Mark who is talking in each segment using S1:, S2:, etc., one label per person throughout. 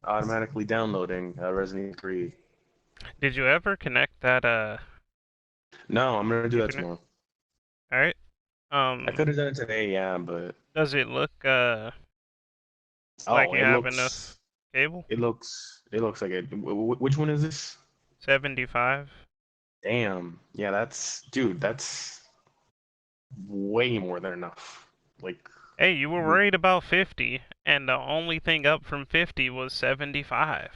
S1: automatically downloading Resident Evil 3.
S2: Did you ever connect that
S1: No, I'm gonna do that
S2: Ethernet?
S1: tomorrow.
S2: All right.
S1: I could have done it today, yeah, but
S2: Does it look like
S1: oh,
S2: you have enough cable?
S1: it looks like it. Which one is this?
S2: 75.
S1: Damn. Yeah, dude, that's way more than enough. Like,
S2: Hey, you were worried about 50, and the only thing up from 50 was 75.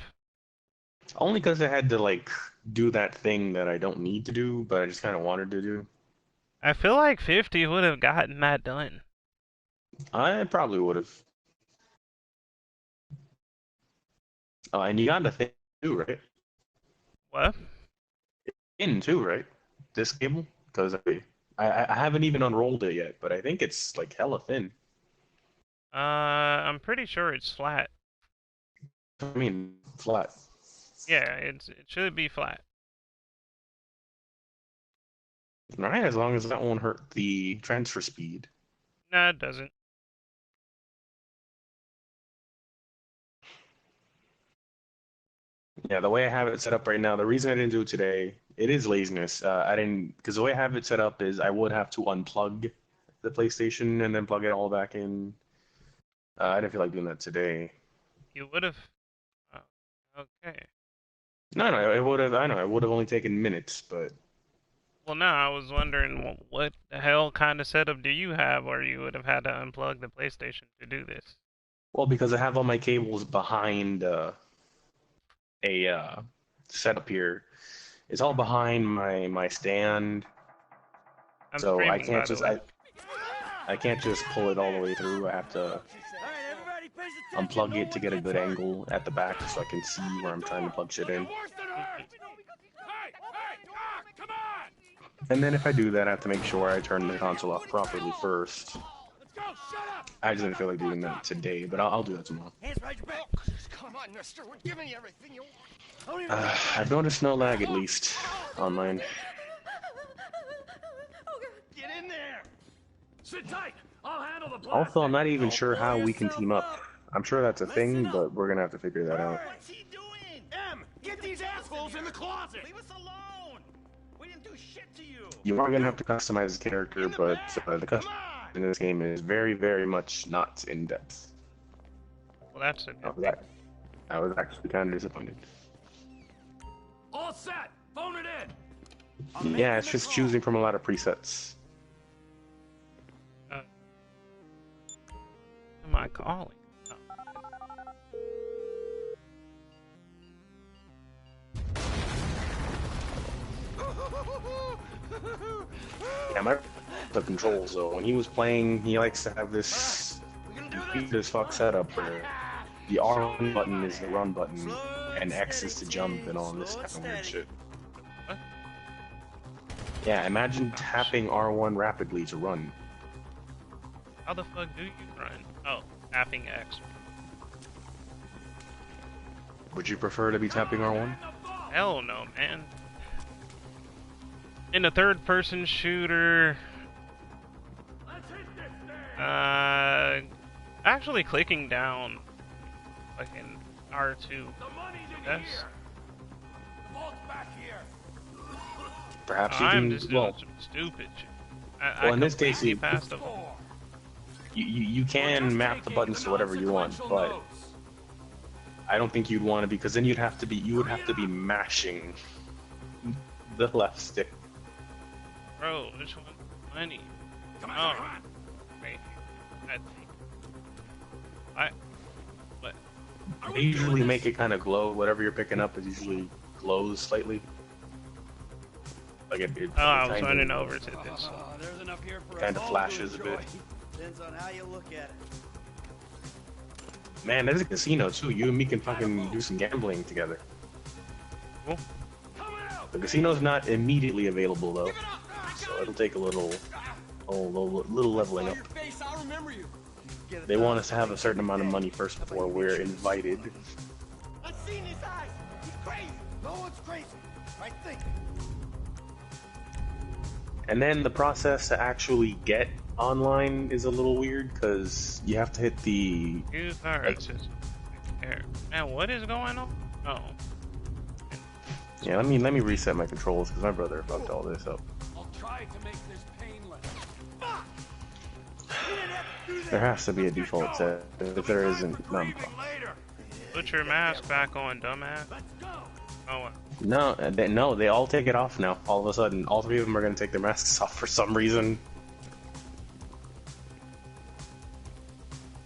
S1: only because I had to like do that thing that I don't need to do, but I just kind of wanted to do.
S2: I feel like 50 would have gotten that done.
S1: I probably would have. Oh, and you got the thing too, right?
S2: What?
S1: In too, right? This cable, because I haven't even unrolled it yet, but I think it's like hella thin.
S2: I'm pretty sure it's flat.
S1: I mean, flat.
S2: Yeah, it should be flat.
S1: Right, as long as that won't hurt the transfer speed.
S2: No, it doesn't.
S1: Yeah, the way I have it set up right now, the reason I didn't do it today, it is laziness. I didn't, because the way I have it set up is I would have to unplug the PlayStation and then plug it all back in. I didn't feel like doing that today.
S2: You would have. Oh, okay.
S1: No, no, it would have. I know it would have only taken minutes, but
S2: Well, no, I was wondering what the hell kind of setup do you have where you would have had to unplug the PlayStation to do this?
S1: well, because I have all my cables behind a setup here. It's all behind my stand,
S2: I'm
S1: so
S2: streaming, by the way.
S1: I can't just pull it all the way through. I have to unplug it to get a good angle at the back so I can see where I'm trying to plug shit in. And then if I do that, I have to make sure I turn the console off properly first. I just didn't feel like doing that today, but I'll do that tomorrow.
S3: Come on, mister. We're giving you everything you
S1: I've noticed no lag, at least, on mine.
S3: Get in there. Sit tight. I'll handle the blast.
S1: Also, I'm not even sure how we can team up. I'm sure that's a thing, but we're gonna have to figure that out.
S3: What's he doing? Get these assholes in the closet. Leave us alone. We didn't do shit to you.
S1: You are gonna have to customize the character, but the custom in this game is very, very much not in depth.
S2: Well, that's it.
S1: I was actually kind of disappointed.
S3: All set. Phone it in.
S1: Yeah, it's just choosing from a lot of presets.
S2: Who am I calling?
S1: Yeah, the controls though. When he was playing, he likes to have this fuck setup where the R1 button is the run button, and X is to jump and all this kind of weird shit.
S2: What?
S1: Yeah, imagine tapping R1 rapidly to run.
S2: How the fuck do you run? Oh, tapping X.
S1: Would you prefer to be tapping R1?
S2: Hell no, man. In a third-person shooter, actually clicking down, fucking R2. Yes.
S1: Perhaps you
S2: I'm
S1: can.
S2: just doing
S1: Well,
S2: some stupid shit.
S1: in this case,
S2: passed them.
S1: you can map the buttons to whatever you want, but I don't think you'd want to, because then you would have to be mashing the left stick.
S2: Bro, which one? Money. Oh, wait. I think. What?
S1: They usually make it kind of glow. Whatever you're picking up is usually glows slightly. Like it
S2: Oh, I was running over to this.
S3: There's enough here for
S1: kind of flashes a bit.
S3: Depends on how you look at it.
S1: Man, there's a casino too. You and me can fucking do some gambling together.
S2: Cool.
S1: The casino's not immediately available though, so it'll take a little leveling up. They want us to have a certain amount of money first before we're invited.
S3: I've seen his eyes. He's crazy. No one's crazy. I think.
S1: And then the process to actually get online is a little weird because you have to hit the
S2: Alright, Man, what is going on? Oh.
S1: Yeah, let me reset my controls because my brother fucked all this up.
S3: I'll try to make this painless.
S1: There has to be a default set. If there isn't, no.
S2: Put your mask back on, dumbass. Oh,
S1: No, they all take it off now. All of a sudden, all three of them are gonna take their masks off for some reason.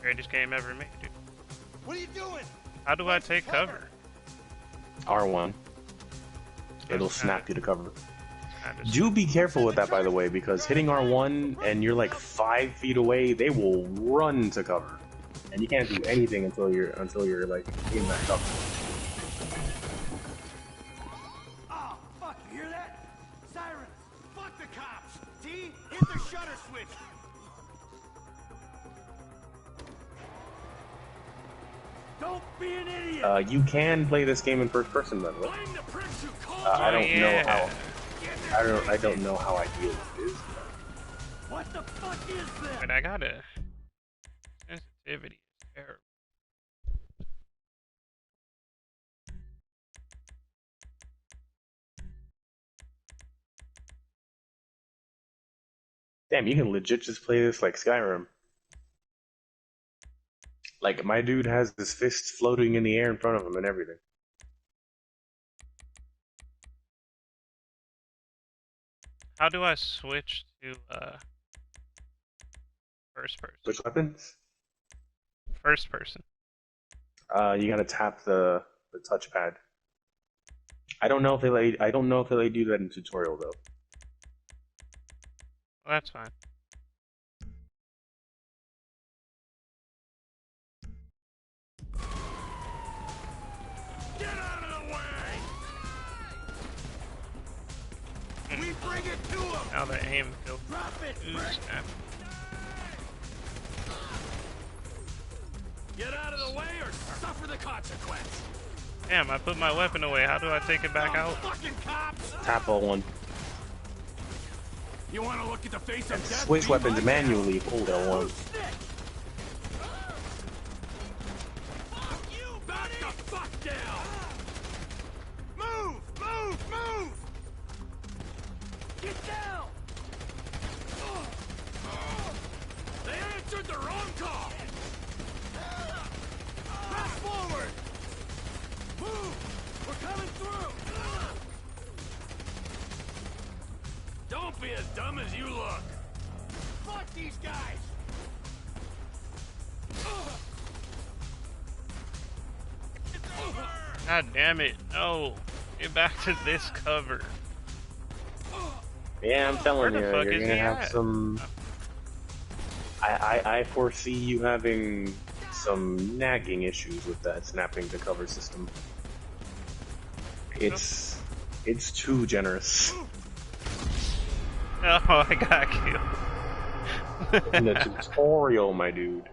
S2: greatest game ever made, dude.
S3: What are you doing?
S2: How do I take cover?
S1: R1. It'll snap you to cover.
S2: I just-
S1: Do be careful with that, by the way, because hitting R1 and you're like 5 feet away, they will run to cover, and you can't do anything until you're like in that cover.
S3: Oh, fuck, you hear that? Sirens! Fuck the cops! T, hit the shutter switch! Don't be an idiot!
S1: You can play this game in first person, by the way.
S3: Blame the pricks who called
S1: I don't
S2: Oh,
S1: know
S2: yeah.
S1: how. I don't know how ideal it is.
S3: What the fuck is this?
S2: But I got a sensitivity is terrible.
S1: Damn, you can legit just play this like Skyrim. Like, my dude has his fists floating in the air in front of him and everything.
S2: How do I switch to first person?
S1: Which weapons?
S2: First person.
S1: You gotta tap the touchpad. I don't know if they let you do that in tutorial though.
S2: Well, that's fine.
S3: Get out of the way! We bring it to him!
S2: Now the aim feels.
S3: Drop it,
S2: Ooh,
S3: prick!
S2: snap.
S3: Get out of the way or suffer the consequence!
S2: Damn, I put my weapon away. How do I take it back out?
S3: Fucking cops!
S1: Tap L1.
S3: You want to look at the face
S1: And
S3: of death?
S1: switch
S3: Be
S1: weapons
S3: my
S1: manually. Hold L1.
S3: Snitch! Fuck you, back the fuck down! Move! Move! Move! Get down! They answered the wrong call! Press forward! Move! We're coming through! Don't be as dumb as you look! Fuck these guys! It's over!
S2: God damn it. No. Get back to this cover.
S1: Yeah, I'm telling
S2: Where
S1: you,
S2: the fuck
S1: you're
S2: is
S1: gonna
S2: he
S1: have
S2: at?
S1: some. I foresee you having some nagging issues with that snapping to cover system. It's too generous.
S2: Oh, I got killed.
S1: In the tutorial, my dude.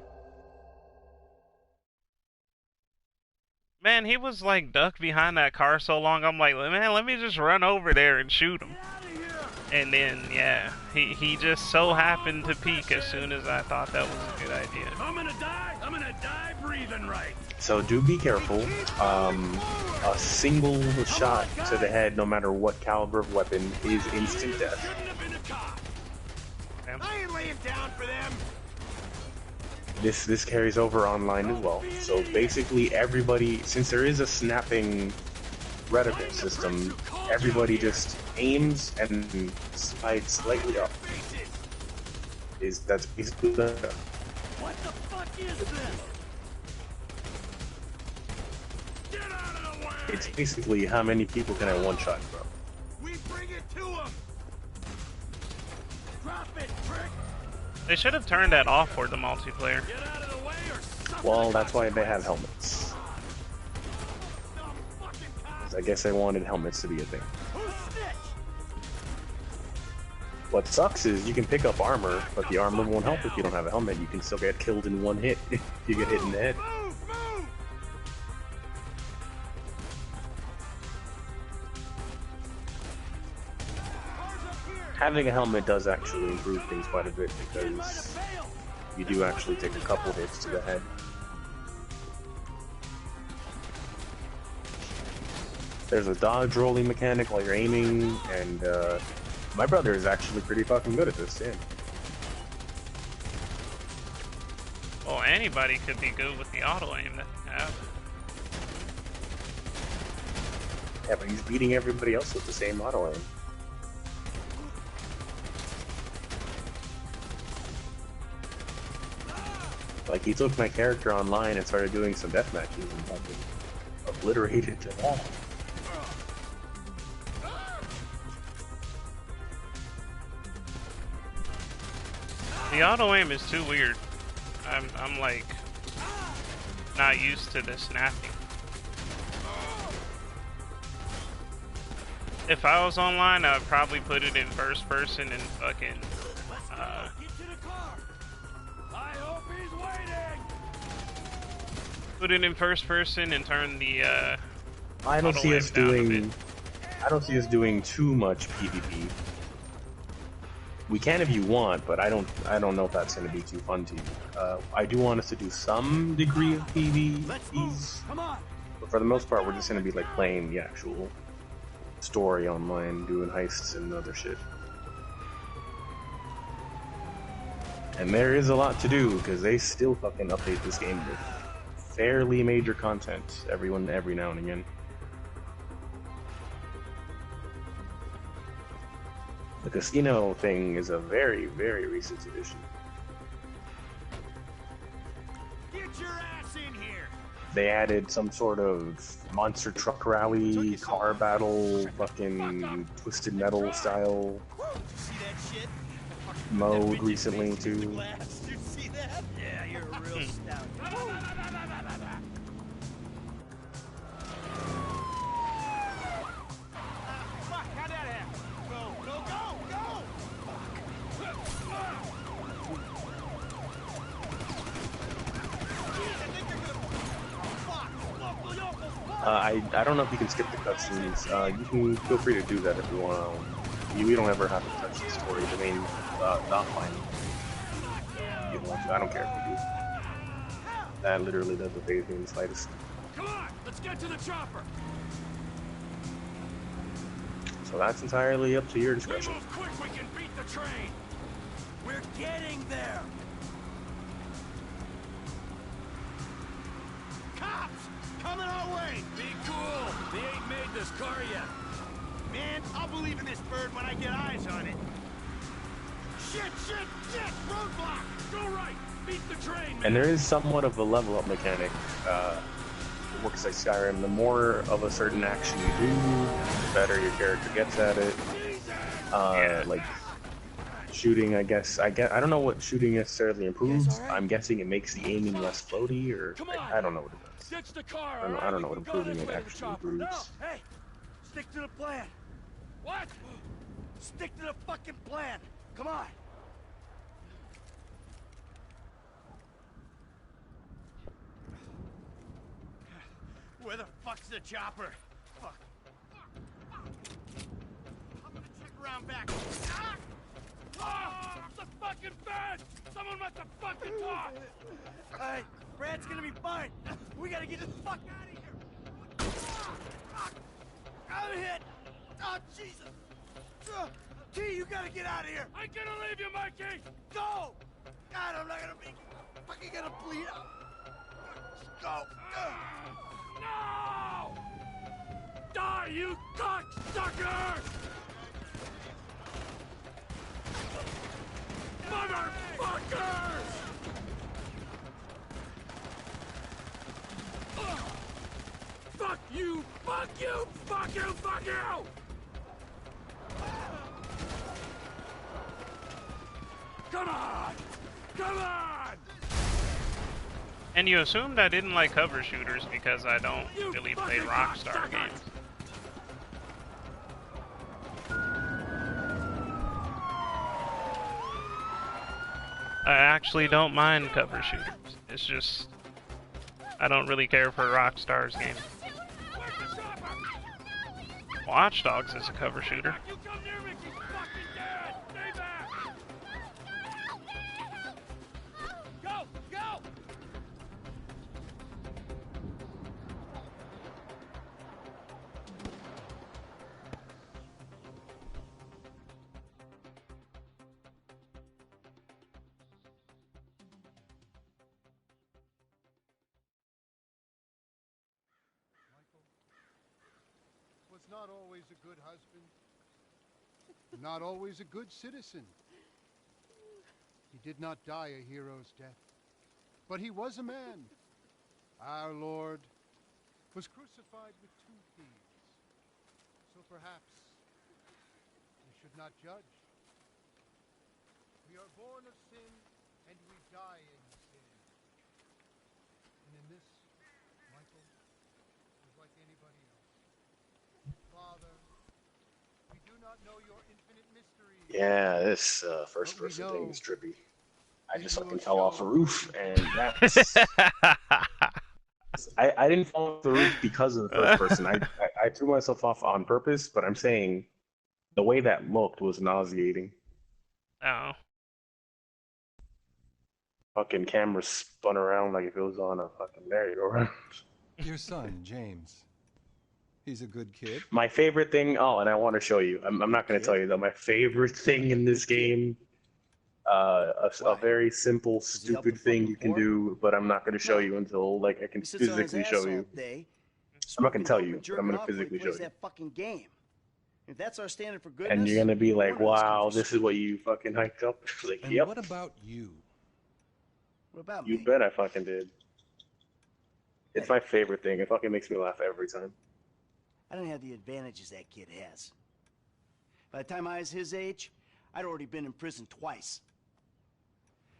S2: Man, he was like ducked behind that car so long. I'm like, man, let me just run over there and shoot him. And then, yeah, he just so happened to peek as soon as I thought that was a good idea.
S3: I'm gonna die breathing right.
S1: So do be careful. A single shot to the head, no matter what caliber of weapon, is instant death.
S3: Shouldn't have been a cop.
S2: Damn.
S3: I ain't laying down for them.
S1: This carries over online as well. So basically, everybody, since there is a snapping reticle system, everybody just aims and slides slightly up. That's basically the.
S3: What the fuck is this? Get out of the way!
S1: It's basically how many people can I one shot, bro.
S3: We bring it to him. Drop it, prick.
S2: They should have turned that off for the multiplayer.
S3: Get out of the way or suffer
S1: Well,
S3: the
S1: that's why they
S3: consequence.
S1: have helmets.
S3: Dumb fucking cops.
S1: I guess they wanted helmets to be a thing.
S3: Who snitched?
S1: What sucks is you can pick up armor, but the armor won't help if you don't have a helmet. You can still get killed in one hit if you get hit in the head.
S3: Move, move. Cars up here.
S1: Having a helmet does actually improve things quite a bit
S3: Kid might
S1: because
S3: have failed.
S1: you do actually take a couple hits to the head. There's a dodge rolling mechanic while you're aiming, and my brother is actually pretty fucking good at this game.
S2: Well, anybody could be good with the auto aim that you have.
S1: Yeah, but he's beating everybody else with the same auto aim. Like, he took my character online and started doing some deathmatches and fucking obliterated them all.
S2: The auto aim is too weird. I'm like not used to the snapping. If I was online, I'd probably put it in first person and fucking
S3: Get to the car. I hope he's waiting.
S2: put it in first person and turn the
S1: I don't
S2: auto
S1: see
S2: aim
S1: us
S2: down a
S1: doing.
S2: bit.
S1: I don't see us doing too much PvP. We can if you want, but I don't know if that's going to be too fun to you. I do want us to do some degree of PvPs,
S3: Come on.
S1: but for the most part, we're just going to be like playing the actual story online, doing heists and other shit. And there is a lot to do because they still fucking update this game with fairly major content every now and again. The casino thing is a very, very recent addition.
S3: Get your ass in here.
S1: They added some sort of monster truck rally, car battle, fucking Twisted Metal style
S3: See that shit?
S1: mode recently too.
S3: Glass. You see that? Yeah, you're a real stout. Fuck, how'd that happen? Go, go, go, go!
S1: I don't know if you can skip the cutscenes. You can feel free to do that if you want. We don't ever have to touch the story, the main outline. You don't want to. I don't care if you do. That literally doesn't faze me in the slightest.
S3: Come on, let's get to the chopper.
S1: So that's entirely up to your discretion.
S3: Move quick, we can beat the train. We're getting there. Cops coming our way. Be cool. They ain't made this car yet. Man, I'll believe in this bird when I get eyes on it. Shit, shit, shit! Roadblock! Go right! Beat the train, man!
S1: And there is somewhat of a level up mechanic. It works like Skyrim. The more of a certain action you do, the better your character gets at it. Like shooting, I guess. I don't know what shooting necessarily improves. I'm guessing it makes the aiming less floaty, or I don't know what it does.
S3: Ditch the car,
S1: I don't know what improving it actually improves.
S3: No, hey! Stick to the plan. What? Stick to the fucking plan. Come on. Where the fuck's the chopper? Fuck. I'm gonna check around back. Ah! Oh, the fucking bed! Someone must have fucking talked! Alright, Brad's gonna be fine. We gotta get the fuck out of here. Fuck! I'm hit! Oh, Jesus! T, you gotta get out of here! I'm gonna leave you, Mikey! Go! God, I'm not gonna be fucking gonna bleed out. Go! No! Die, you cocksucker! Motherfuckers! Fuck you! Fuck you! Fuck you! Fuck you! Come on! Come on!
S2: And you assumed I didn't like cover shooters because I don't really play Rockstar games. I actually don't mind cover shooters. It's just I don't really care for Rockstar's games. Watch Dogs is a cover shooter.
S3: You come near me, she's fucking dead! Stay back! Go! Go!
S4: not always a good husband, not always a good citizen. He did not die a hero's death, but he was a man. Our Lord was crucified with 2 thieves. So perhaps we should not judge. We are born of sin, and we die in sin. And in this, Michael is like anybody else. Father, we do not know your infinite mysteries.
S1: Yeah, this first person thing is trippy. I just fucking fell off a roof, and that's... I didn't fall off the roof because of the first person. I threw myself off on purpose, but I'm saying the way that looked was nauseating.
S2: Oh.
S1: Fucking camera spun around like if it was on a fucking merry-go-round.
S5: Your son, James. He's a good kid.
S1: My favorite thing... Oh, and I want to show you. I'm not going to tell you, though. My favorite thing in this game... a very simple, stupid thing you can do, but I'm not going to show you until, like, I can physically show you. I'm not going to tell you, but I'm going to physically show you.
S3: That fucking game. If that's our standard for goodness,
S1: And you're going to be like, wow, this is what you fucking hyped up? Like,
S5: And
S1: yep.
S5: what about you?
S3: What about
S1: You
S3: me?
S1: bet I fucking did. It's my favorite thing. It fucking makes me laugh every time.
S3: I don't have the advantages that kid has. By the time I was his age, I'd already been in prison twice.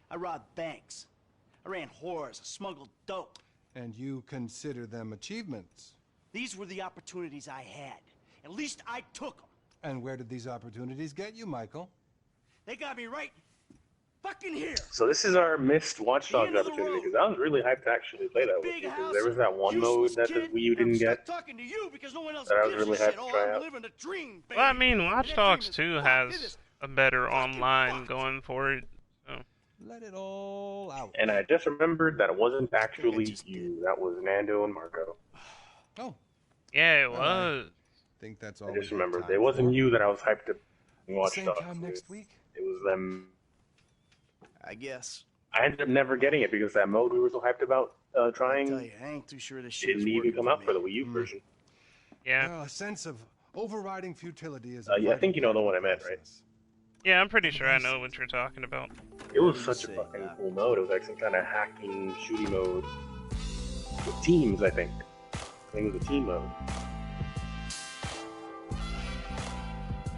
S3: I robbed banks. I ran whores. I smuggled dope.
S5: And you consider them achievements.
S3: These were the opportunities I had. At least I took them.
S5: And where did these opportunities get you, Michael?
S3: They got me right fucking here.
S1: So this is our missed Watch Dogs
S3: End of the
S1: opportunity,
S3: road.
S1: because I was really hyped to actually play that with
S3: Big
S1: you.
S3: house,
S1: Because there was that one mode
S3: useless
S1: that the
S3: kid,
S1: Wii U
S3: and I'm
S1: didn't
S3: stuck
S1: get.
S3: talking to you because no one else
S1: That I was
S3: gives a
S1: really
S3: shit.
S1: hyped to
S3: Oh,
S1: try
S3: I'm
S1: out.
S3: living a dream, baby.
S2: Well, I mean,
S3: And
S2: Watch
S3: that
S2: Dogs
S3: dream
S2: 2
S3: is
S2: has
S3: fucked. It is
S2: a better
S3: fucking
S2: online
S3: fucked.
S2: going for it. So.
S5: Let it all out.
S1: And I just remembered that it wasn't actually you. That was Nando and Marco.
S5: Oh,
S2: Yeah, it was.
S5: think that's all.
S1: I
S5: we
S1: just
S5: have
S1: remembered.
S5: time
S1: It wasn't
S5: for.
S1: you that I was hyped to watch
S5: Same
S1: Dogs
S5: time
S1: with.
S5: next week.
S1: It was them.
S3: I guess.
S1: I ended up never getting it because that mode we were so hyped about
S3: I tell
S1: trying
S3: you, I ain't too sure this shit is
S1: didn't even
S3: working
S1: come out
S3: me.
S1: for the Wii U version.
S2: Yeah.
S5: Well, a sense of overriding futility is.
S1: Yeah, I think you know the one I meant, right?
S2: Yeah, I'm pretty sure I know what you're talking about.
S1: It was such a fucking cool mode. It was like some kind of hacking, shooty mode. With teams, I think. I think it was a team mode.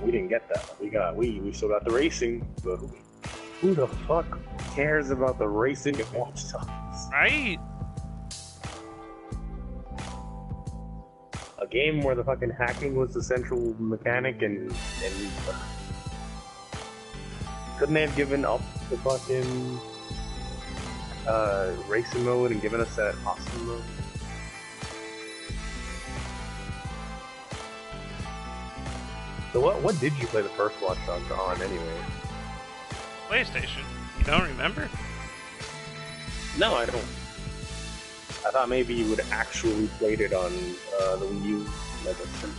S1: We didn't get that. We still got the racing, but who the fuck cares about the racing in Watch Dogs?
S2: Right?
S1: A game where the fucking hacking was the central mechanic and couldn't they have given up the fucking racing mode and given us that awesome mode? So what did you play the first Watch Dogs on anyway?
S2: PlayStation. You don't remember?
S1: No, I don't. I thought maybe you would actually played it on the Wii U, like a sim.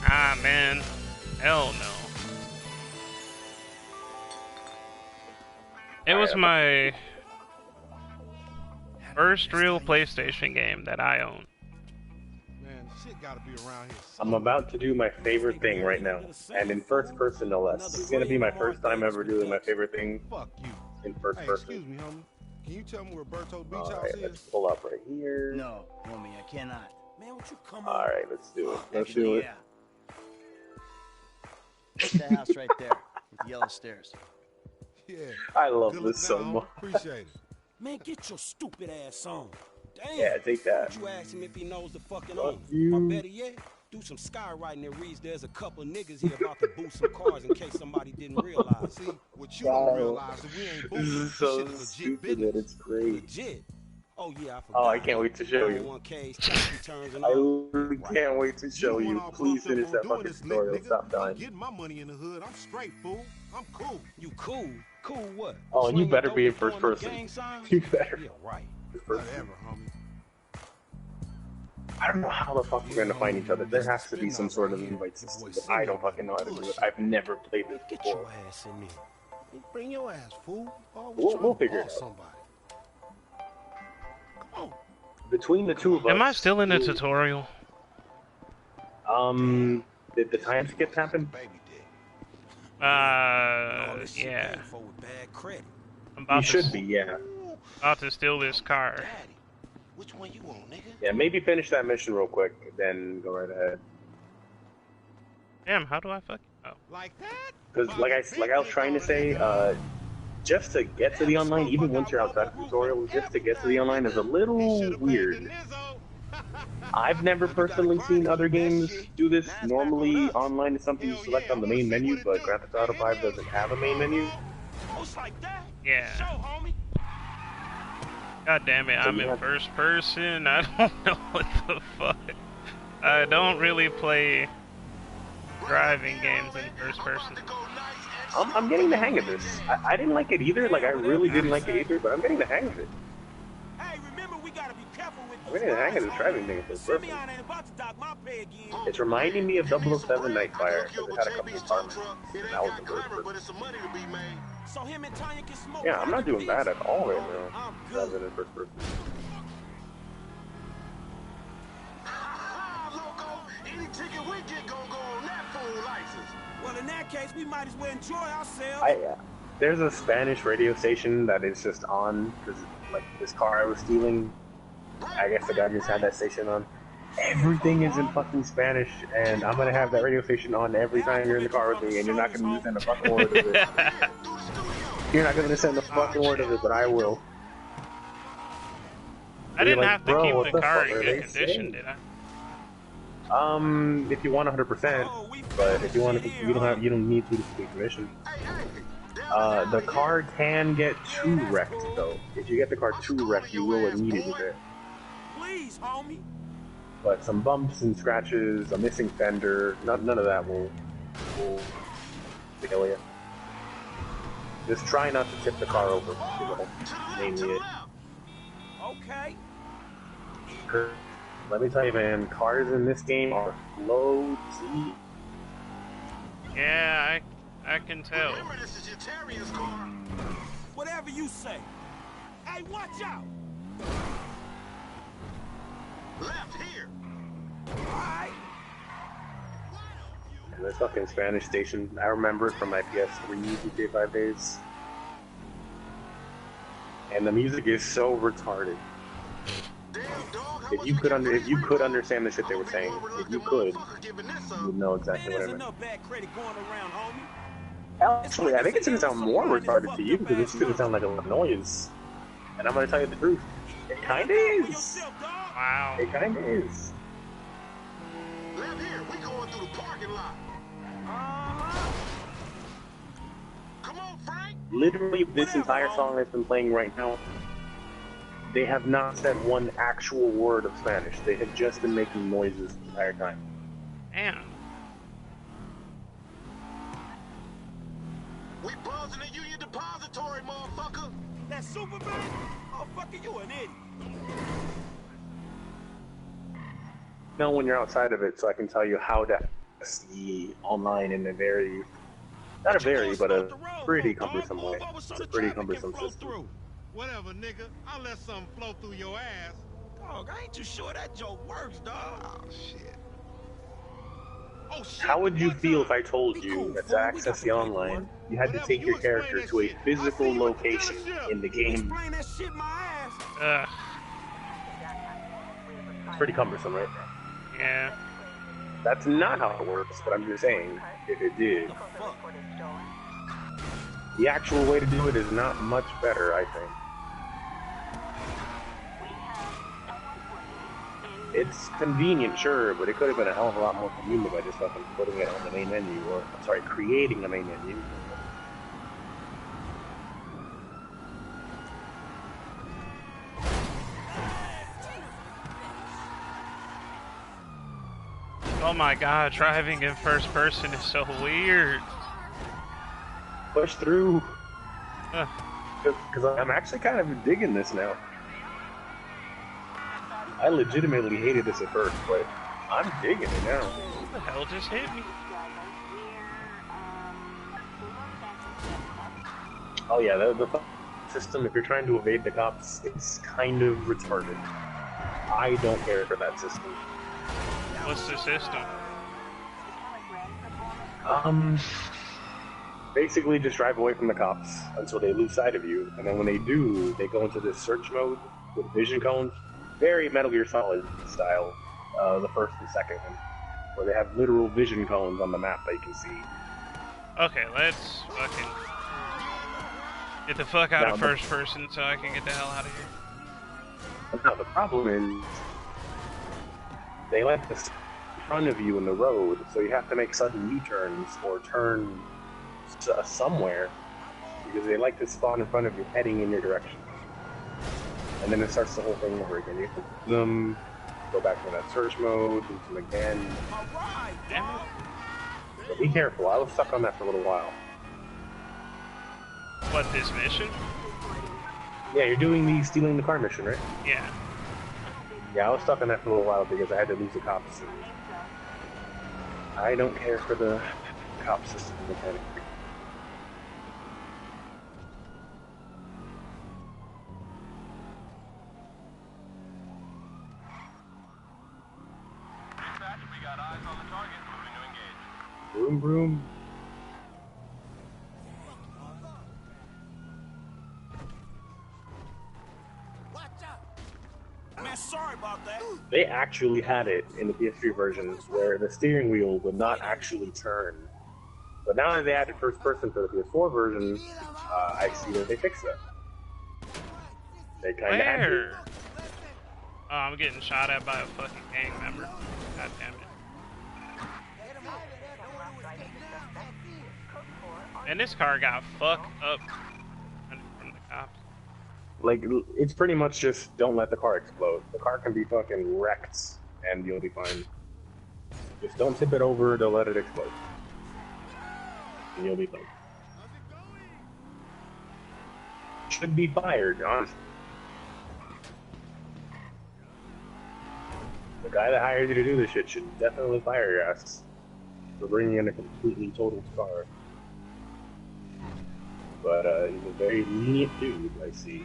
S2: Ah, man. Hell no. It was my first real PlayStation game that I owned.
S6: Man, shit gotta be around here.
S1: I'm about to do my favorite thing right now, and in first person no less. This is gonna be my first time ever doing my favorite thing
S6: Fuck you.
S1: in first
S6: Hey,
S1: person.
S6: excuse me, homie. Can you tell me where Berto Beach House
S1: Alright, let's
S6: is?
S1: pull up right here.
S3: No, homie, I cannot.
S6: Man, would you come
S1: Alright, let's do it. Let's
S3: Actually,
S1: do it.
S3: yeah. That's the house right there with the yellow stairs.
S6: Yeah.
S1: I love
S6: Good
S1: this
S6: looking
S1: so
S6: out,
S1: much.
S6: homie. Appreciate it.
S7: Man, get your stupid ass on. Damn.
S1: Yeah, take that.
S7: You ask him if he knows the fucking
S1: Fuck
S7: owner.
S1: you.
S7: Or better yet, do some skywriting that reads there's a couple niggas here about to boost some cars in case somebody didn't realize.
S6: See, what you don't realize is we ain't
S1: This
S6: boosting.
S1: is so
S6: Shit is legit
S1: stupid
S6: business.
S1: that it's great.
S7: Legit. Oh yeah, I forgot.
S1: Oh, I can't wait to show you.
S7: 1Ks, tax returns, and
S1: I
S7: all.
S1: literally can't wait to show
S6: the one
S1: you.
S6: all
S1: Please
S6: pumped up
S1: finish
S6: on
S1: that
S6: doing
S1: fucking
S6: this,
S1: tutorial.
S6: nigga.
S1: Stop
S6: I'm
S1: dying.
S6: getting my money in the hood. I'm straight, fool. I'm cool.
S7: You cool? Cool what?
S1: Oh, and you
S7: Swinging
S1: better
S7: dope
S1: be in
S7: and throwing
S1: first
S7: the
S1: person.
S7: gang signs?
S1: You better.
S7: Yeah, right.
S1: First person.
S6: Whatever, homie.
S1: I don't know how the fuck we're gonna find each other. There has to be some sort of invite system, but I don't fucking know how to do it. I've never played this
S7: Get
S1: before.
S7: your ass in there.
S6: Bring your ass, fool. Always
S1: We'll
S6: trying to
S1: figure it
S6: boss
S1: out.
S6: somebody. Come on.
S1: Between the two of us,
S2: Am I still in the
S1: we'll-
S2: tutorial?
S1: Did the time skip happen?
S6: Baby dick.
S7: All this shit
S2: Yeah.
S7: paid for with bad credit.
S2: I'm
S1: You
S2: about to
S1: should be, yeah.
S2: about to steal this car.
S6: Daddy, which one you want, nigga?
S1: Yeah, maybe finish that mission real quick, then go right ahead.
S2: Damn, how do I fuck? Oh.
S6: Like that?
S1: Because like I was trying to say, just to get to the online, even once you're outside the tutorial, just to get to the online is a little weird. I've never personally seen other games do this. Normally, online is something you select on the main menu, but Grand Theft Auto 5 doesn't have a main menu.
S2: Yeah. God damn it, I'm in first person. I don't know what the fuck. I don't really play driving games in first person.
S1: I'm getting the hang of this. I didn't like it either. Like, I really didn't like it either, but I'm getting the hang of it.
S7: Hey, remember we gotta be careful with
S1: I'm getting the hang of this driving thing. It's perfect.
S7: Simeon ain't about to dock my pay again.
S1: It's reminding me of 007 Nightfire, because it had a couple of apartments. That was the first.
S7: So him and Tanya can smoke.
S1: Yeah, I'm not doing bad at all right now.
S7: I'm
S1: Rather
S7: good.
S1: than first person.
S7: Well, in that case, we might as well enjoy ourselves.
S1: There's a Spanish radio station that is just on, because like this car I was stealing, I guess the guy just had that station on. Everything is in fucking Spanish, and I'm gonna have that radio station on every time you're in the car with me, and you're not gonna understand a fucking word of it. You're not gonna understand the fucking word of it, but I will.
S2: I didn't
S1: like,
S2: have to
S1: "Bro,
S2: keep
S1: what
S2: the
S1: the
S2: car
S1: fuck
S2: in
S1: are
S2: good
S1: they
S2: condition,
S1: saying?"
S2: did I?
S1: If you want 100%, but if you want to, you don't need to take permission. The car can get too wrecked though. If you get the car too wrecked, you will immediately hit.
S7: Please, homie.
S1: But some bumps and scratches, a missing fender, none of that will kill you. Just try not to tip the car over. Mainly it.
S7: Okay.
S1: Let me tell you, man, cars in this game are low T.
S2: Yeah, I can tell.
S7: Whatever you say. Hey, watch out.
S6: Left here.
S7: Alright.
S1: And this fucking Spanish station, I remember it from my PS3 GTA 5 days. And the music is so retarded. If you could understand the shit they were saying, if you could, you would know exactly what I
S7: There's
S1: meant.
S7: enough bad credit going around, homie.
S1: Actually, I think it's gonna sound more retarded to you because it's gonna sound like a lot of noise. And I'm gonna tell you the truth. It kinda is.
S2: Wow.
S1: It kinda is.
S6: Left here. We going through the parking lot. Come on, Frank.
S1: Literally, this entire song that's been playing right now, they have not said one actual word of Spanish. They have just been making noises the entire time.
S2: Damn.
S6: We buzzing the Union Depository, motherfucker.
S7: That Superman? Oh, fucker, you an idiot.
S1: Know when you're outside of it, so I can tell you how to see online in a very, not a very, but a pretty cumbersome way. It's a pretty cumbersome system.
S6: Whatever, nigga. I'll let something flow through your ass.
S7: Dog, I ain't too sure that joke works, dog.
S6: Oh, shit. Oh, shit.
S1: How would you feel if I told you that to access the online, you had to take your character to a physical location in the game?
S7: Explain that shit my ass.
S2: Ugh.
S1: It's pretty cumbersome, right?
S2: Yeah.
S1: That's not how it works, but I'm just saying, if it did. The actual way to do it is not much better, I think. It's convenient, sure, but it could have been a hell of a lot more convenient by just fucking putting it on the main menu, or, I'm sorry, creating a main menu.
S2: Oh my god, driving in first person is so weird.
S1: Push through.
S2: Ugh.
S1: Because I'm actually kind of digging this now. I legitimately hated this at first, but I'm digging it now.
S2: What the hell just hit me?
S1: Oh yeah, the system, if you're trying to evade the cops, it's kind of retarded. I don't care for that system.
S2: What's the system?
S1: Basically, just drive away from the cops until they lose sight of you, and then when they do, they go into this search mode with vision cones, very Metal Gear Solid style, the first and second one, where they have literal vision cones on the map that you can see.
S2: Okay, let's fucking get the fuck out of first person so I can get the hell out of here.
S1: Now, the problem is, they like to stay in front of you in the road, so you have to make sudden U-turns or turn somewhere, because they like to spawn in front of you heading in your direction. And then it starts the whole thing over again. You have to do them, go back to that search mode, do them again.
S2: Damn it.
S1: But be careful, I was stuck on that for a little while.
S2: What, this mission?
S1: Yeah, you're doing the stealing the car mission, right?
S2: Yeah.
S1: Yeah, I was stuck on that for a little while because I had to lose the cops. I don't care for the cop system mechanic. Broom, broom.
S3: Man, sorry about that.
S1: They actually had it in the PS3 versions where the steering wheel would not actually turn. But now that they added first person for the PS4 version, I see that they fixed that. They kind of had to.
S2: Where? Oh, I'm getting shot at by a fucking gang member. God damn it. And this car got fucked up from the cops.
S1: Like, it's pretty much just don't let the car explode. The car can be fucking wrecked and you'll be fine. Just don't tip it over, don't let it explode. And you'll be fine. Should be fired, honestly. The guy that hired you to do this shit should definitely fire your ass for bringing in a completely totaled car. But he's a very lenient dude, I see.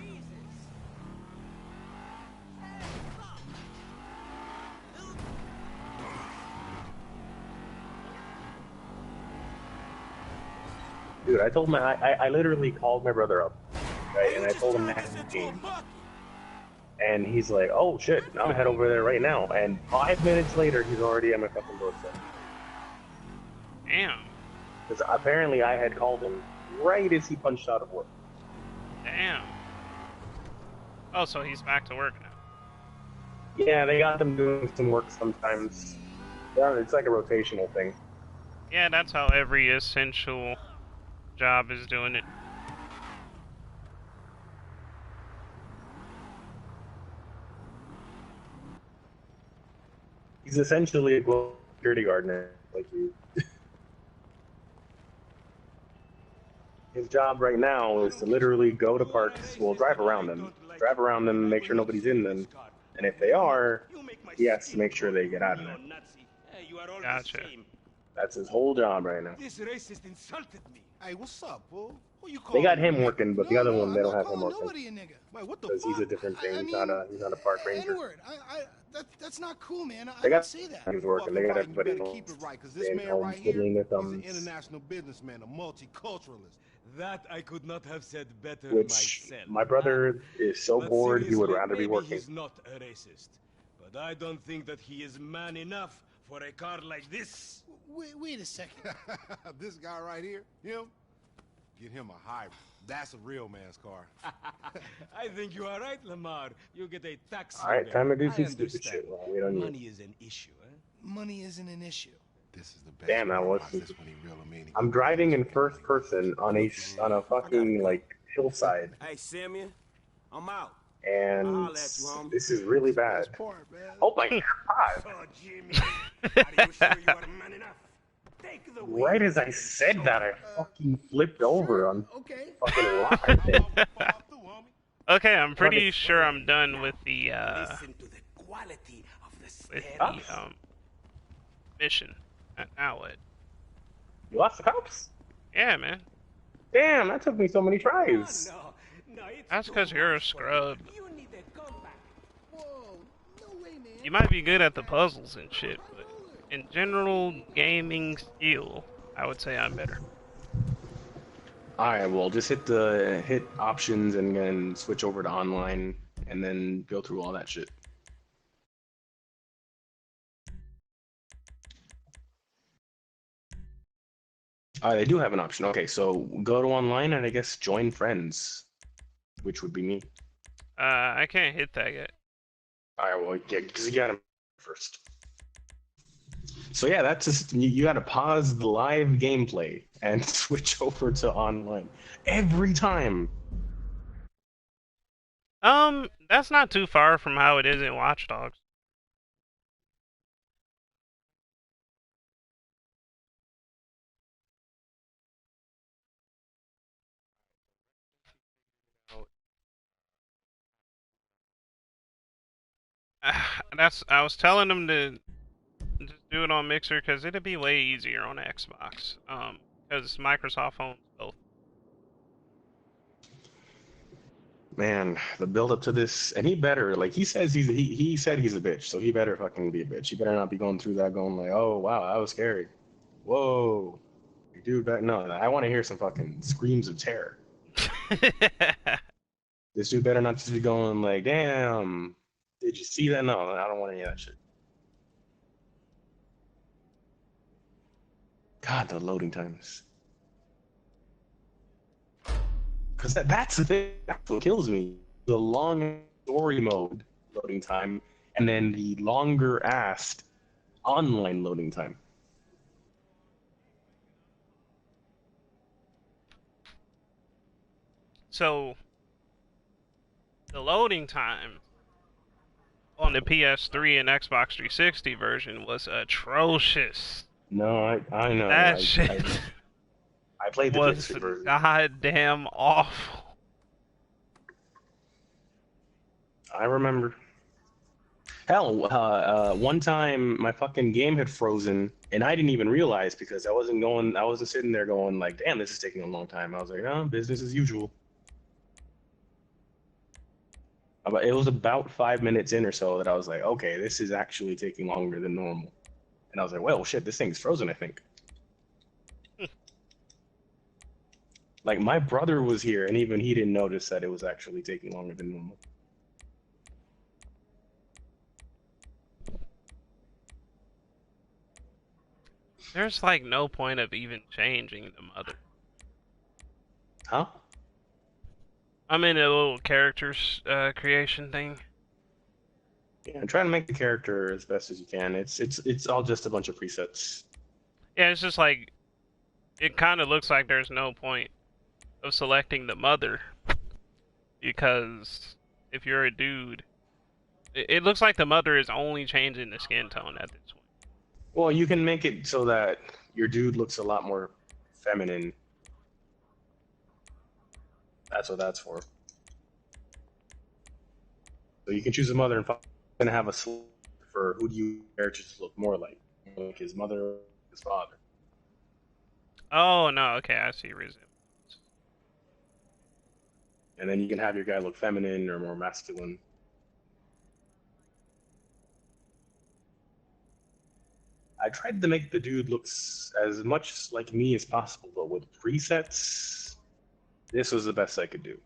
S1: Dude, I told him, I literally called my brother up, right, and I told him that the game. And he's like, oh shit, I'm gonna head over there right now. And 5 minutes later, he's already at my fucking doorstep.
S2: Damn.
S1: Because apparently I had called him right as he punched out of work.
S2: Damn. Oh, so he's back to work now.
S1: Yeah, they got them doing some work sometimes. Yeah, it's like a rotational thing.
S2: Yeah, that's how every essential job is doing it.
S1: He's essentially a security guard now, like you. His job right now is to literally go to parks, well, drive around them, make sure nobody's in them, and if they are, he has to make sure they get out of there.
S2: Gotcha.
S1: That's his whole job right now.
S3: This racist insulted me.
S6: Hey, what's up, fool? Who you
S1: They
S6: calling?
S1: got him working, but the other one they don't have him working
S5: Nobody a nigga.
S6: Wait, what the
S1: because he's a
S6: fuck?
S1: different thing.
S5: I
S1: He's
S5: mean,
S1: not a park ranger.
S5: N-word. That's not cool, man. I
S1: They
S5: didn't
S1: got
S5: say that.
S1: he's working. They got
S6: Fucking
S1: everybody
S6: right, you better
S1: else
S6: keep it right, 'cause this
S1: staying
S6: man
S1: home,
S6: right here,
S1: twiddling their
S6: he's an
S1: thumbs.
S6: international businessman, a multiculturalist.
S7: That I could not have said better
S1: Which
S7: myself.
S1: my brother is so
S7: But
S1: bored he would
S7: seriously,
S1: rather be
S7: maybe
S1: working.
S7: He's not a racist, but I don't think that he is man enough for a car like this.
S5: Wait a second.
S6: This guy right here, him, get him a hybrid. That's a real man's car.
S7: I think you are right, Lamar. You get a taxi.
S1: All right,
S7: there.
S1: time to do
S7: I
S1: some stupid
S7: understand.
S1: shit. Well, we don't need.
S7: Money is an issue, eh?
S5: Money isn't an issue.
S6: This is the best.
S1: Damn, that
S6: part
S1: was
S6: about
S1: stupid.
S6: this when he real mean.
S1: I'm driving in first person on a fucking like hillside,
S3: Hey, Simeon, I'm out.
S1: and
S3: I'll holler at you, homie.
S1: this is really bad.
S5: Best part, man.
S1: Oh my god!
S3: Oh, Jimmy, are you sure you are man enough? Take the wheel.
S1: Right as I said that, I fucking flipped over on
S5: Okay.
S1: fucking rock.
S2: Okay, I'm pretty sure I'm done with the
S3: Listen to the quality of the
S2: with
S3: stereo.
S2: the mission. Now what?
S1: You lost the cops?
S2: Yeah, man.
S1: Damn, that took me so many tries.
S3: No, it's
S2: That's
S3: too
S2: 'cause you're a
S3: much for
S2: scrub.
S3: you. You need a compact.
S5: Whoa. No way, man.
S2: You might be good at the puzzles and shit, but in general gaming skill, I would say I'm better.
S1: Alright, well, just hit options and then switch over to online and then go through all that shit. They do have an option. Okay, so go to online and I guess join friends, which would be me.
S2: I can't hit that yet.
S1: Alright, well, yeah, because you gotta first. So yeah, that's just you gotta pause the live gameplay and switch over to online every time.
S2: That's not too far from how it is in Watch Dogs. I was telling them to just do it on Mixer because it'd be way easier on Xbox. Because Microsoft owns both.
S1: Man, the build up to this, and he better like he says he said he's a bitch, so he better fucking be a bitch. He better not be going through that going like, oh wow, that was scary. Whoa, dude, no, I want to hear some fucking screams of terror. This dude better not just be going like, damn, did you see that? No, I don't want any of that shit. God, the loading times. Because that's the thing. That's what kills me. The long story mode loading time, and then the longer assed online loading time.
S2: So, the loading time on the PS3 and Xbox 360 version was atrocious.
S1: No, I know.
S2: That shit
S1: I played the
S2: was
S1: version.
S2: goddamn awful.
S1: I remember. Hell, one time my fucking game had frozen, and I didn't even realize because I wasn't sitting there going like, damn, this is taking a long time. I was like, oh, business as usual. It was about 5 minutes in or so that I was like, okay, this is actually taking longer than normal. And I was like, well, shit, this thing's frozen, I think. Like, my brother was here, and even he didn't notice that it was actually taking longer than normal.
S2: There's like no point of even changing the mother.
S1: Huh?
S2: I'm in a little characters creation thing.
S1: Yeah, try to make the character as best as you can. It's all just a bunch of presets.
S2: Yeah, it's just like it kind of looks like there's no point of selecting the mother because if you're a dude, it looks like the mother is only changing the skin tone at this point.
S1: Well, you can make it so that your dude looks a lot more feminine. That's what that's for. So you can choose a mother and have a select for who do you character to look more like his mother or his father.
S2: Oh no, okay, I see resemblance.
S1: And then you can have your guy look feminine or more masculine. I tried to make the dude looks as much like me as possible, but with presets, this was the best I could do.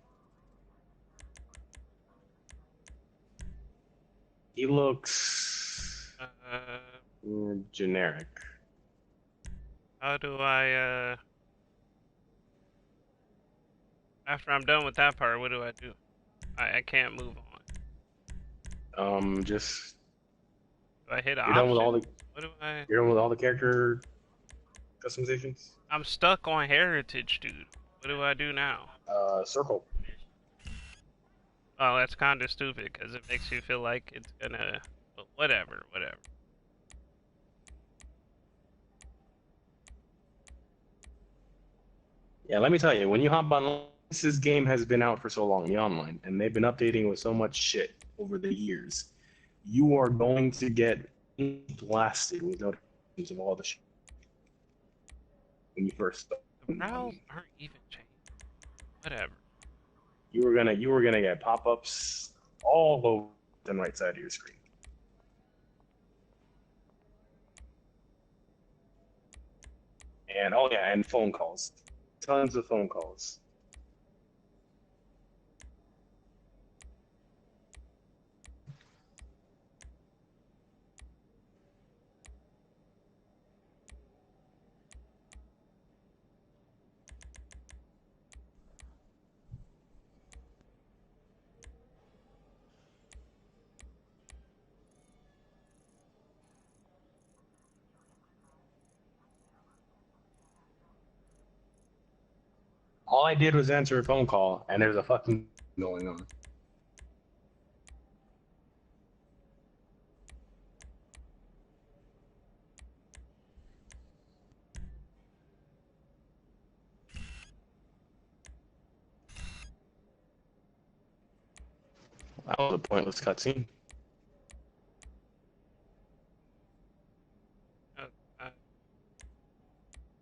S1: He looks generic.
S2: How do I, after I'm done with that part, what do I do? I can't move on.
S1: Just...
S2: Do I hit
S1: You're
S2: option?
S1: done with all the...
S2: What do I...
S1: You're done with all the character customizations?
S2: I'm stuck on heritage, dude. What do I do now?
S1: Circle.
S2: Oh, that's kind of stupid, because it makes you feel like it's gonna... But whatever.
S1: Yeah, let me tell you, when you hop on, this game has been out for so long, the online, and they've been updating with so much shit over the years. You are going to get blasted with notifications of all the shit when you first start.
S2: The browsers aren't even changed. Whatever.
S1: You were gonna get pop-ups all over the right side of your screen. And oh yeah, and phone calls. Tons of phone calls. All I did was answer a phone call, and there's a fucking going on. That was a pointless cutscene.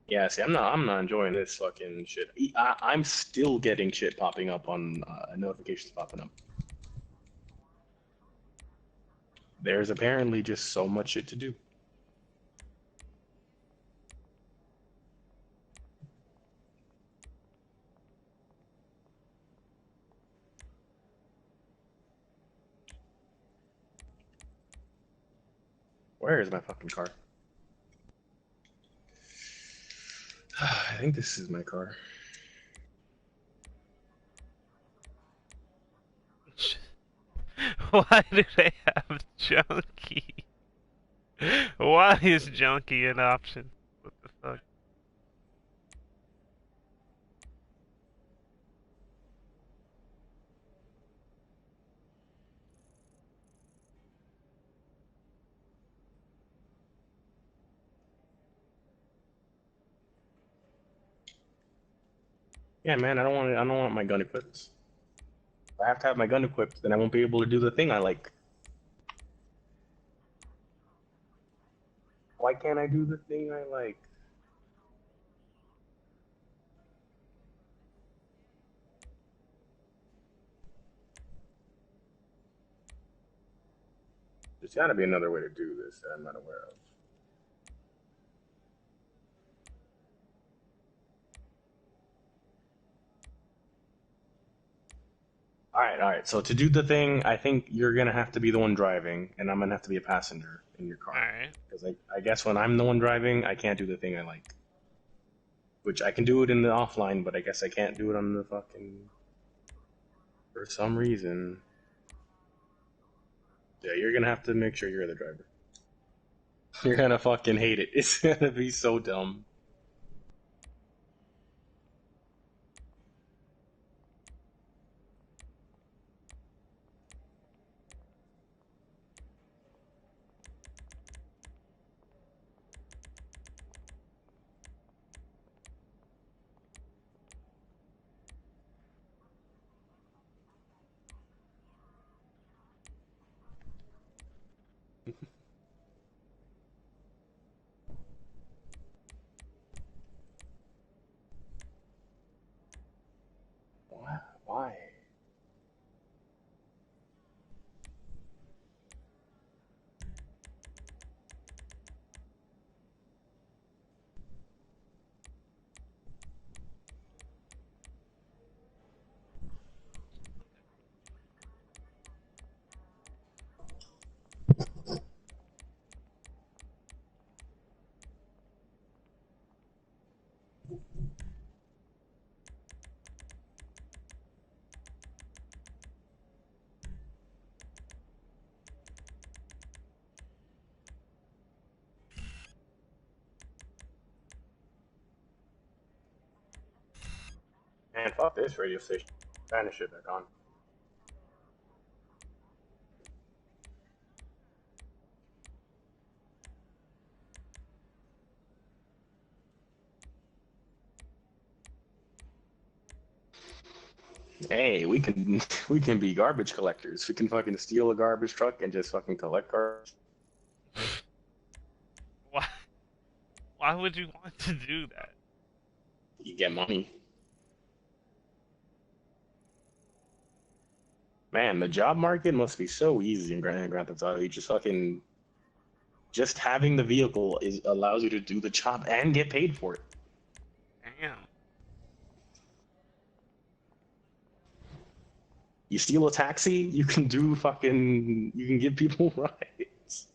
S1: Yeah, see, I'm not enjoying this fucking shit. I'm still getting shit popping up on notifications popping up. There's apparently just so much shit to do. Where is my fucking car? I think this is my car.
S2: Why do they have Junkie? Why is Junkie an option? What the fuck?
S1: Yeah, man, I don't want my gun equipped. If I have to have my gun equipped, then I won't be able to do the thing I like. Why can't I do the thing I like? There's gotta be another way to do this that I'm not aware of. Alright. So to do the thing, I think you're gonna have to be the one driving, and I'm gonna have to be a passenger in your car.
S2: Alright.
S1: Because I guess when I'm the one driving, I can't do the thing I like. Which I can do it in the offline, but I guess I can't do it on the fucking... For some reason. Yeah, you're gonna have to make sure you're the driver. You're gonna fucking hate it. It's gonna be so dumb. Why? Man, fuck this radio station. Turn this shit back on. Hey, we can be garbage collectors. We can fucking steal a garbage truck and just fucking collect garbage.
S2: Why would you want to do that?
S1: You get money. Man, the job market must be so easy in Grand Theft Auto. You just having the vehicle allows you to do the job and get paid for it.
S2: Damn.
S1: You steal a taxi, you can do fucking, you can give people rides.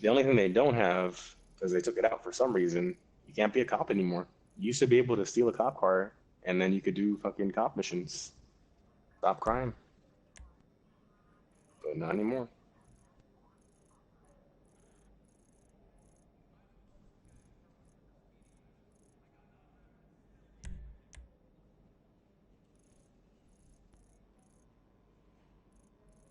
S1: The only thing they don't have, because they took it out for some reason, you can't be a cop anymore. You used to be able to steal a cop car, and then you could do fucking cop missions. Stop crime. But not anymore.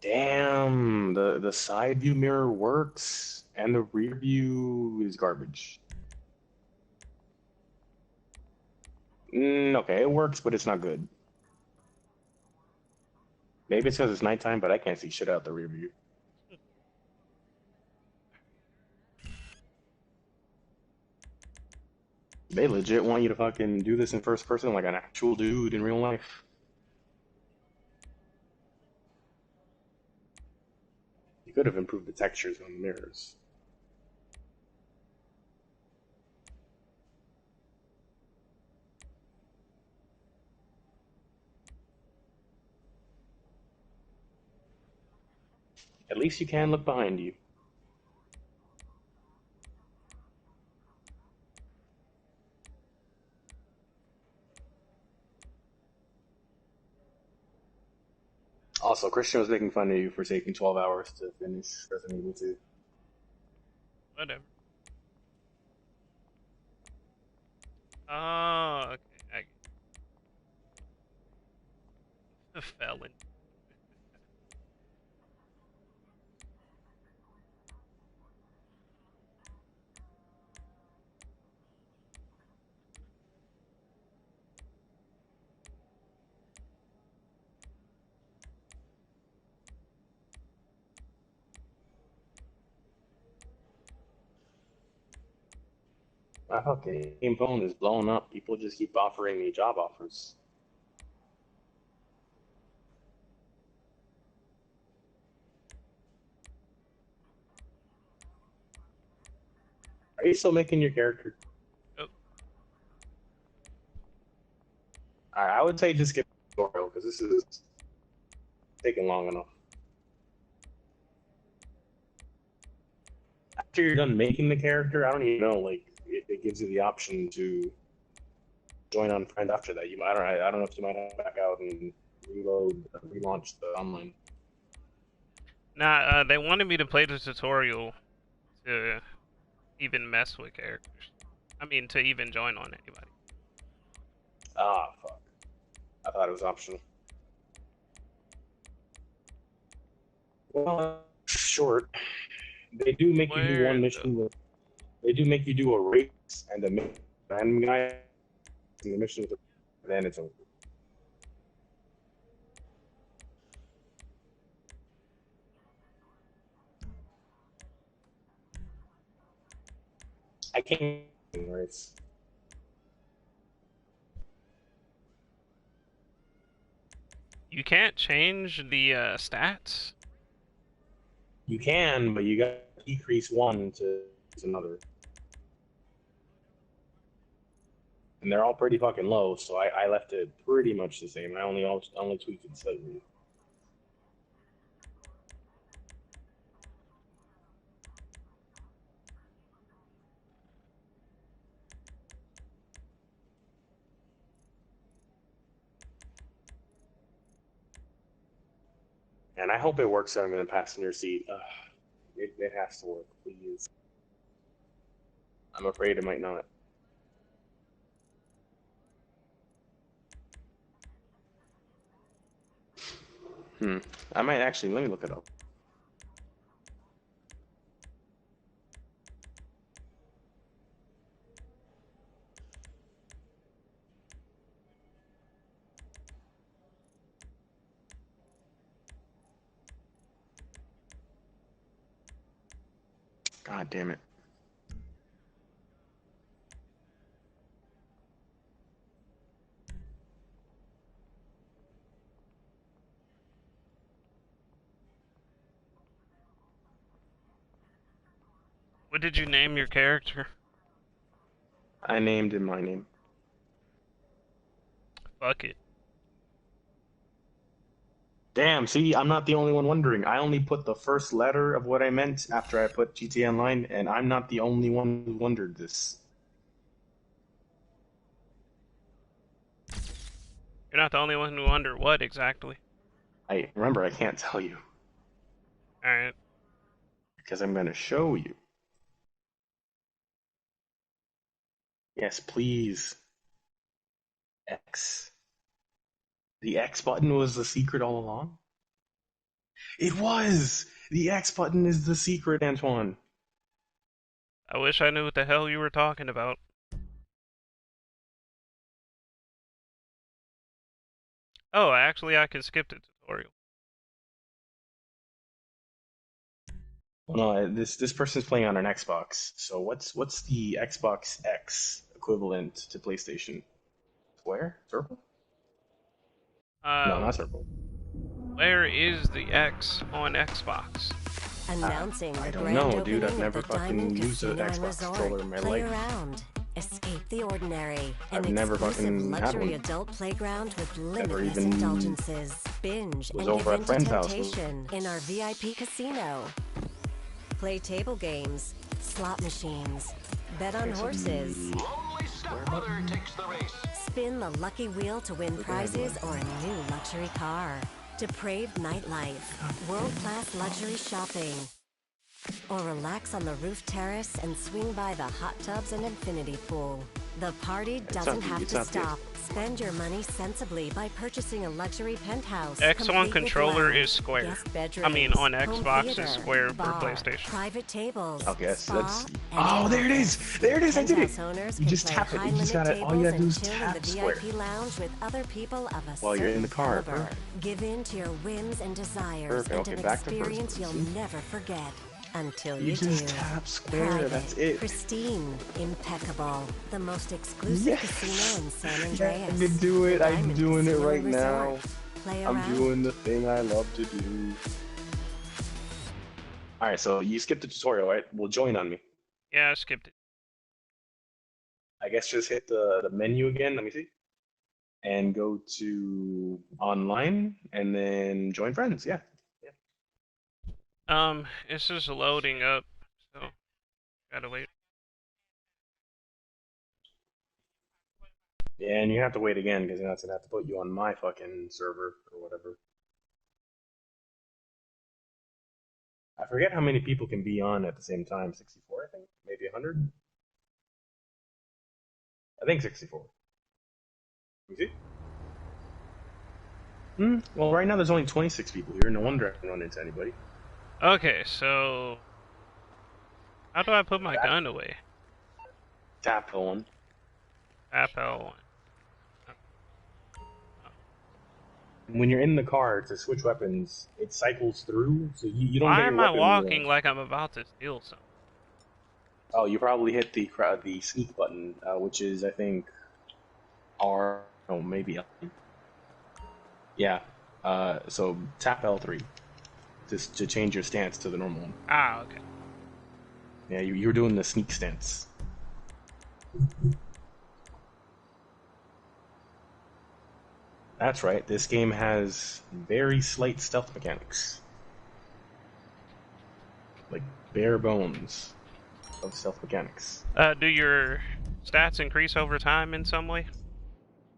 S1: Damn, the side view mirror works, and the rear view is garbage. Okay, it works, but it's not good. Maybe it's because it's nighttime, but I can't see shit out the rear view. They legit want you to fucking do this in first person like an actual dude in real life. You could have improved the textures on the mirrors. At least you can look behind you. Also, Christian was making fun of you for taking 12 hours to finish Resident Evil 2.
S2: Whatever. Oh, okay. The felon.
S1: My fucking game phone is blowing up. People just keep offering me job offers. Are you still making your character?
S2: Oh.
S1: I would say just get a tutorial, because this is taking long enough. After you're done making the character, I don't even know, like, it gives you the option to join on friend after that. I don't know if you might have to back out and relaunch the online.
S2: Nah, they wanted me to play the tutorial to even mess with characters. I mean, to even join on anybody.
S1: Ah, fuck. I thought it was optional. Well, short. They do make you do one mission with. They do make you do a race and a random guy. And the mission with then it's over. I can't race.
S2: You can't change the stats?
S1: You can, but you got to decrease one to another. And they're all pretty fucking low, so I left it pretty much the same. I only tweaked it slightly. And I hope it works on the passenger seat. It has to work, please. I'm afraid it might not. I might actually, let me look it up. God damn it.
S2: did you name your character?
S1: I named him my name.
S2: Fuck it.
S1: Damn, see, I'm not the only one wondering. I only put the first letter of what I meant after I put GTA Online, and I'm not the only one who wondered this.
S2: You're not the only one who wonder what exactly.
S1: Remember, I can't tell you.
S2: Alright.
S1: Because I'm gonna show you. Yes, please. X. The X button was the secret all along? It was! The X button is the secret, Antoine.
S2: I wish I knew what the hell you were talking about. Oh, actually, I can skip the tutorial.
S1: No, this person's playing on an Xbox. So what's the Xbox X equivalent to PlayStation? Square? Circle? No, not circle.
S2: Where is the X on Xbox?
S8: Announcing
S1: I
S8: the
S1: don't
S8: grand
S1: know,
S8: opening
S1: dude. I've
S8: of
S1: never
S8: the
S1: fucking
S8: Diamond
S1: used an
S8: Casino and
S1: Xbox
S8: Resort.
S1: controller in my
S8: Play
S1: life.
S8: around, escape the ordinary.
S1: I've
S8: An
S1: never
S8: exclusive
S1: fucking had
S8: luxury
S1: one.
S8: adult playground with
S1: Never
S8: limitless
S1: even
S8: indulgences. Binge
S1: was
S8: and
S1: over
S8: give
S1: at
S8: in to
S1: friend's house.
S8: temptation in our VIP casino. Play table games, slot machines, bet on horses. Spin the lucky wheel to win prizes or a new luxury car. Depraved nightlife, world-class luxury shopping. Or relax on the roof terrace and swing by the hot tubs and infinity pool. The party doesn't have to stop. Spend your money sensibly by purchasing a luxury penthouse.
S2: X on
S8: complete with
S2: controller
S8: lounge,
S2: is square.
S8: guest
S2: I
S8: bedrooms,
S2: mean, on
S8: home
S2: Xbox
S8: theater,
S2: is square for
S8: bar,
S2: PlayStation.
S8: private tables.
S1: Okay, that's
S8: spa, and
S1: oh, there it is! There it is! I did it!
S8: penthouse owners
S1: You
S8: can
S1: just
S8: play
S1: tap it. You
S8: high-limit
S1: just gotta. All you gotta do is
S8: tables and
S1: tap
S8: chill in the
S1: square.
S8: VIP lounge with other people of a
S1: While you're in the
S8: certain
S1: car.
S8: caliber.
S1: Perfect.
S8: Give in to your whims and desires
S1: Perfect.
S8: and
S1: Okay,
S8: an
S1: back to first
S8: experience you'll
S1: person.
S8: never forget. Until
S1: You
S8: you
S1: just
S8: do.
S1: tap square.
S8: Private,
S1: That's it.
S8: pristine, impeccable. The most exclusive
S1: Yes.
S8: casino in San
S1: Yeah,
S8: Andreas.
S1: I can do it.
S8: The
S1: I'm
S8: Diamond
S1: doing it
S8: Casino
S1: right
S8: and
S1: now.
S8: Resort. Play
S1: I'm
S8: around.
S1: doing the thing I love to do. Alright, so you skipped the tutorial, right? Well, join on me.
S2: Yeah, I skipped it.
S1: I guess just hit the menu again. Let me see. And go to online and then join friends. Yeah.
S2: It's just loading up, so gotta wait.
S1: Yeah, and you have to wait again because that's gonna have to put you on my fucking server or whatever. I forget how many people can be on at the same time. 64, I think? Maybe 100? I think 64. You see? Well, right now there's only 26 people here. No wonder I haven't run into anybody.
S2: Okay, so how do I put my gun away?
S1: Tap L1.
S2: Tap L1.
S1: When you're in the car to switch weapons, it cycles through, so you don't
S2: Why
S1: get your
S2: am I
S1: weapon
S2: walking
S1: reload.
S2: like I'm about to steal something?
S1: Oh, you probably hit the sneak button, which is, I think, R. Oh, maybe L. Yeah. So tap L3 to change your stance to the normal one.
S2: Ah, okay.
S1: Yeah, you were doing the sneak stance. That's right. This game has very slight stealth mechanics, like bare bones of stealth mechanics.
S2: Do your stats increase over time in some way?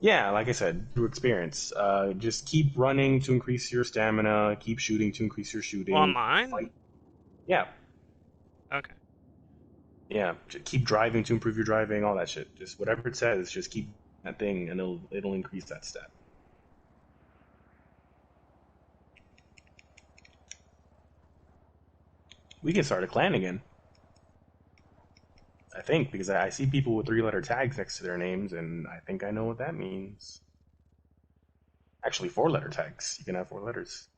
S1: Yeah, like I said, through experience. Just keep running to increase your stamina. Keep shooting to increase your shooting.
S2: Online?
S1: Fight. Yeah,
S2: Okay.
S1: yeah. Keep driving to improve your driving. All that shit. Just whatever it says. Just keep that thing, and it'll increase that stat. We can start a clan again. I think, because I see people with 3-letter tags next to their names, and I think I know what that means. Actually, 4-letter tags. You can have 4 letters.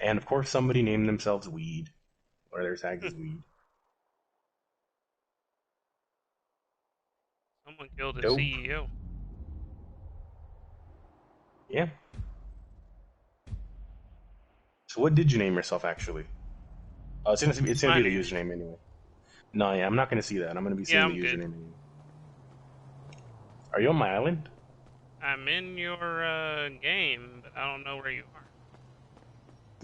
S1: And of course, somebody named themselves Weed, or their tag is Weed.
S2: Someone killed a
S1: Dope.
S2: CEO.
S1: Yeah. So what did you name yourself, actually? It's gonna be the username anyway. No, yeah, I'm not gonna see that. I'm gonna be seeing
S2: Yeah,
S1: the
S2: I'm
S1: username
S2: good.
S1: anyway. Are you on my island?
S2: I'm in your game, but I don't know where you are.